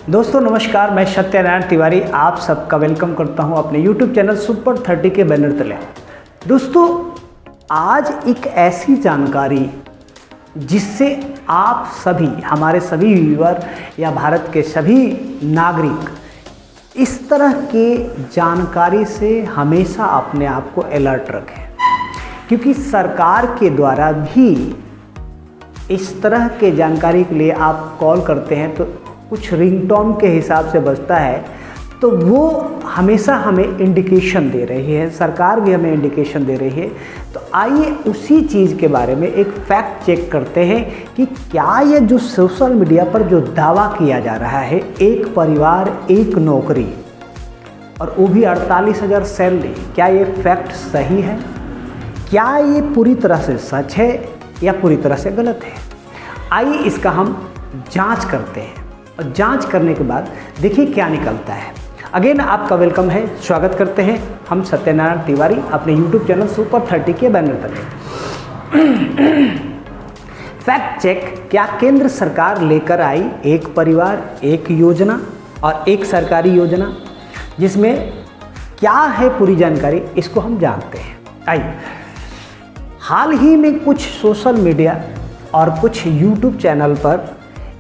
दोस्तों नमस्कार, मैं सत्यनारायण तिवारी आप सबका वेलकम करता हूं अपने YouTube चैनल सुपर 30 के बैनर तले। दोस्तों आज एक ऐसी जानकारी जिससे आप सभी, हमारे सभी व्यूअर या भारत के सभी नागरिक इस तरह के जानकारी से हमेशा अपने आप को अलर्ट रखें, क्योंकि सरकार के द्वारा भी इस तरह के जानकारी के लिए आप कॉल करते हैं तो कुछ रिंगटोन के हिसाब से बजता है, तो वो हमेशा हमें इंडिकेशन दे रही है, सरकार भी हमें इंडिकेशन दे रही है। तो आइए उसी चीज़ के बारे में एक फैक्ट चेक करते हैं कि क्या ये जो सोशल मीडिया पर जो दावा किया जा रहा है, एक परिवार एक नौकरी और वो भी 48,000 सैलरी, क्या ये फैक्ट सही है? क्या ये पूरी तरह से सच है या पूरी तरह से गलत है? आइए इसका हम जांच करते हैं और जांच करने के बाद देखिए क्या निकलता है। अगेन आपका वेलकम है, स्वागत करते हैं हम सत्यनारायण तिवारी अपने YouTube चैनल सुपर 30 के बैनर तले। फैक्ट चेक, क्या केंद्र सरकार लेकर आई एक परिवार एक योजना और एक सरकारी योजना, जिसमें क्या है पूरी जानकारी, इसको हम जानते हैं। आइए, हाल ही में कुछ सोशल मीडिया और कुछ YouTube चैनल पर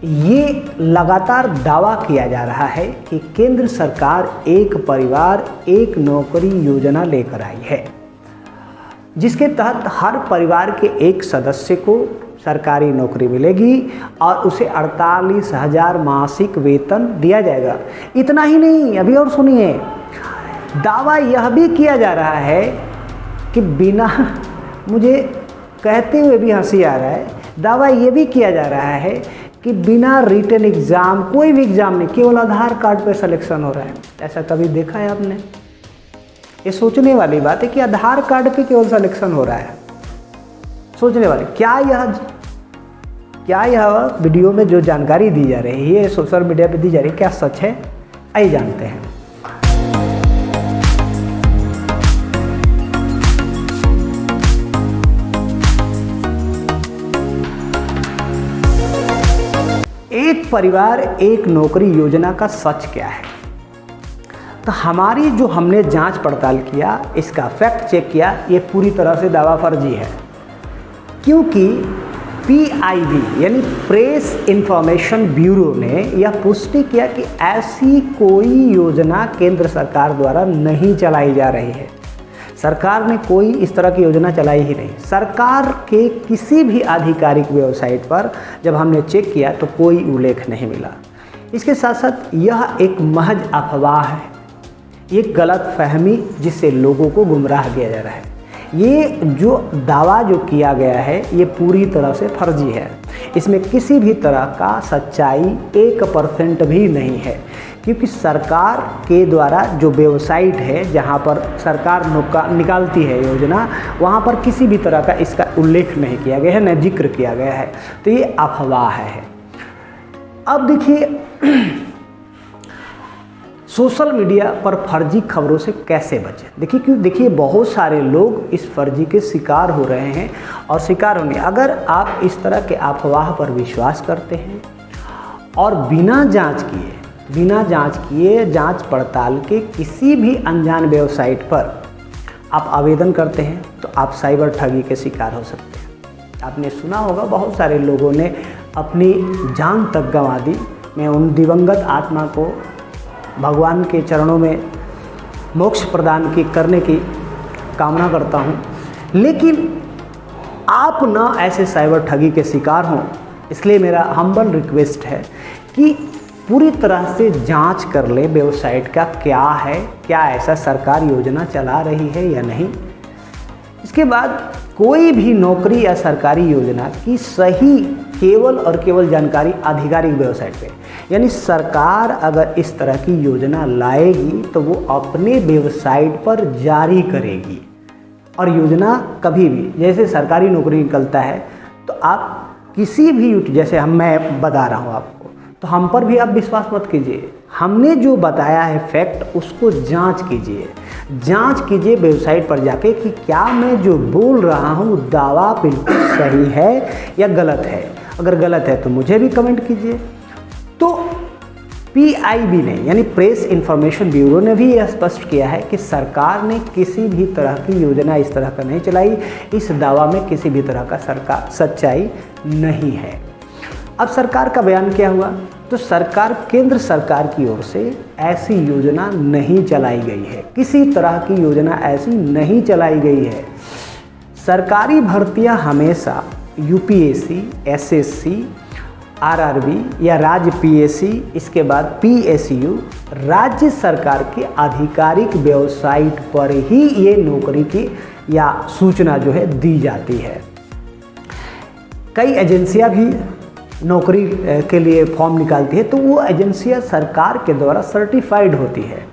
ये लगातार दावा किया जा रहा है कि केंद्र सरकार एक परिवार एक नौकरी योजना लेकर आई है, जिसके तहत हर परिवार के एक सदस्य को सरकारी नौकरी मिलेगी और उसे 48,000 मासिक वेतन दिया जाएगा। इतना ही नहीं, अभी और सुनिए, दावा यह भी किया जा रहा है कि बिना, मुझे कहते हुए भी हंसी आ रहा है, दावा ये भी किया जा रहा है कि बिना रिटन एग्ज़ाम, कोई भी एग्ज़ाम नहीं, केवल आधार कार्ड पे सिलेक्शन हो रहा है। ऐसा कभी देखा है आपने? ये सोचने वाली बात है कि आधार कार्ड पे केवल सिलेक्शन हो रहा है। सोचने वाली, क्या यह वीडियो में जो जानकारी दी जा रही है, सोशल मीडिया पे दी जा रही है, क्या सच है? आइए जानते हैं। एक परिवार एक नौकरी योजना का सच क्या है? तो हमारी जो हमने जांच पड़ताल किया, इसका फैक्ट चेक किया, ये पूरी तरह से दावा फर्जी है, क्योंकि PIB यानी प्रेस इंफॉर्मेशन ब्यूरो ने यह पुष्टि किया कि ऐसी कोई योजना केंद्र सरकार द्वारा नहीं चलाई जा रही है। सरकार ने कोई इस तरह की योजना चलाई ही नहीं। सरकार के किसी भी आधिकारिक वेबसाइट पर जब हमने चेक किया तो कोई उल्लेख नहीं मिला। इसके साथ साथ यह एक महज अफवाह है, ये गलत फहमी जिससे लोगों को गुमराह किया जा रहा है। ये जो दावा जो किया गया है ये पूरी तरह से फर्जी है, इसमें किसी भी तरह का सच्चाई 1% भी नहीं है, क्योंकि सरकार के द्वारा जो वेबसाइट है जहां पर सरकार निकालती है योजना, वहां पर किसी भी तरह का इसका उल्लेख नहीं किया गया है, न जिक्र किया गया है। तो ये अफवाह है। अब देखिए सोशल मीडिया पर फर्जी खबरों से कैसे बचें। देखिए बहुत सारे लोग इस फर्जी के शिकार हो रहे हैं और शिकार होंगे। अगर आप इस तरह के अफवाह पर विश्वास करते हैं और बिना जांच किए जांच पड़ताल के किसी भी अनजान वेबसाइट पर आप आवेदन करते हैं, तो आप साइबर ठगी के शिकार हो सकते हैं। आपने सुना होगा, बहुत सारे लोगों ने अपनी जान तक गंवा दी। मैं उन दिवंगत आत्मा को भगवान के चरणों में मोक्ष प्रदान करने की कामना करता हूँ, लेकिन आप ना ऐसे साइबर ठगी के शिकार हों। इसलिए मेरा हम्बल रिक्वेस्ट है कि पूरी तरह से जांच कर लें वेबसाइट का क्या है, क्या ऐसा सरकार योजना चला रही है या नहीं। इसके बाद कोई भी नौकरी या सरकारी योजना की सही केवल और केवल जानकारी आधिकारिक वेबसाइट पे, यानी सरकार अगर इस तरह की योजना लाएगी तो वो अपने वेबसाइट पर जारी करेगी। और योजना कभी भी, जैसे सरकारी नौकरी निकलता है तो आप किसी भी, जैसे मैं बता रहा हूँ आपको, तो हम पर भी आप विश्वास मत कीजिए। हमने जो बताया है फैक्ट, उसको जांच कीजिए वेबसाइट पर जाके कि क्या मैं जो बोल रहा हूँ दावा बिल्कुल सही है या गलत है। अगर गलत है तो मुझे भी कमेंट कीजिए। तो PIB ने यानी प्रेस इन्फॉर्मेशन ब्यूरो ने भी यह स्पष्ट किया है कि सरकार ने किसी भी तरह की योजना इस तरह का नहीं चलाई। इस दावा में किसी भी तरह का सरकार सच्चाई नहीं है। अब सरकार का बयान क्या हुआ? तो सरकार, केंद्र सरकार की ओर से ऐसी योजना नहीं चलाई गई है, किसी तरह की योजना ऐसी नहीं चलाई गई है। सरकारी भर्तियां हमेशा UPSC, SSC, RRB या राज्य PSC, इसके बाद PSU, राज्य सरकार के आधिकारिक वेबसाइट पर ही ये नौकरी की या सूचना जो है दी जाती है। कई एजेंसियां भी नौकरी के लिए फॉर्म निकालती है, तो वो एजेंसियां सरकार के द्वारा सर्टिफाइड होती है।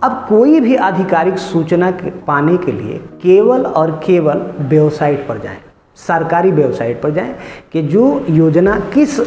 अब कोई भी आधिकारिक सूचना पाने के लिए केवल और केवल वेबसाइट पर जाएं, सरकारी वेबसाइट पर जाएं कि जो योजना किस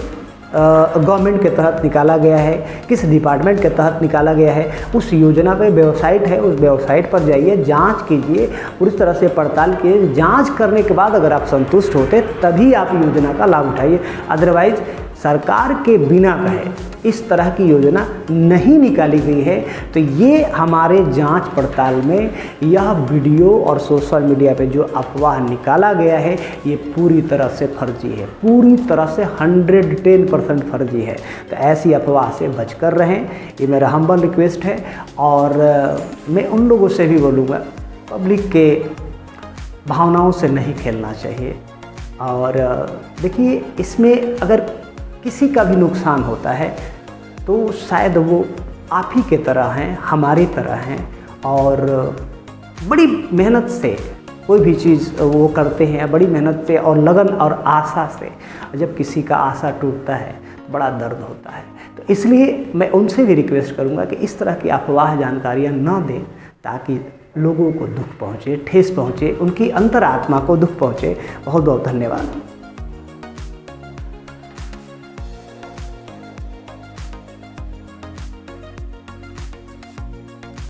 गवर्नमेंट के तहत निकाला गया है, किस डिपार्टमेंट के तहत निकाला गया है, उस योजना पे वेबसाइट है, उस वेबसाइट पर जाइए, जांच कीजिए, पूरी तरह से पड़ताल कीजिए। जांच करने के बाद अगर आप संतुष्ट होते तभी आप योजना का लाभ उठाइए। अदरवाइज सरकार के बिना कहे इस तरह की योजना नहीं निकाली गई है। तो ये हमारे जांच पड़ताल में यह वीडियो और सोशल मीडिया पे जो अफवाह निकाला गया है ये पूरी तरह से फर्जी है, पूरी तरह से 110% फर्जी है। तो ऐसी अफवाह से बचकर रहें, ये मेरा हम्बल रिक्वेस्ट है। और मैं उन लोगों से भी बोलूँगा, पब्लिक के भावनाओं से नहीं खेलना चाहिए। और देखिए, इसमें अगर किसी का भी नुकसान होता है तो शायद वो आप ही के तरह हैं, हमारी तरह हैं, और बड़ी मेहनत से कोई भी चीज़ वो करते हैं, बड़ी मेहनत से और लगन और आशा से। जब किसी का आशा टूटता है तो बड़ा दर्द होता है। तो इसलिए मैं उनसे भी रिक्वेस्ट करूँगा कि इस तरह की अफवाह जानकारियाँ न दें, ताकि लोगों को दुख पहुँचे, ठेस पहुँचे, उनकी अंतरात्मा को दुख पहुँचे। बहुत बहुत धन्यवाद।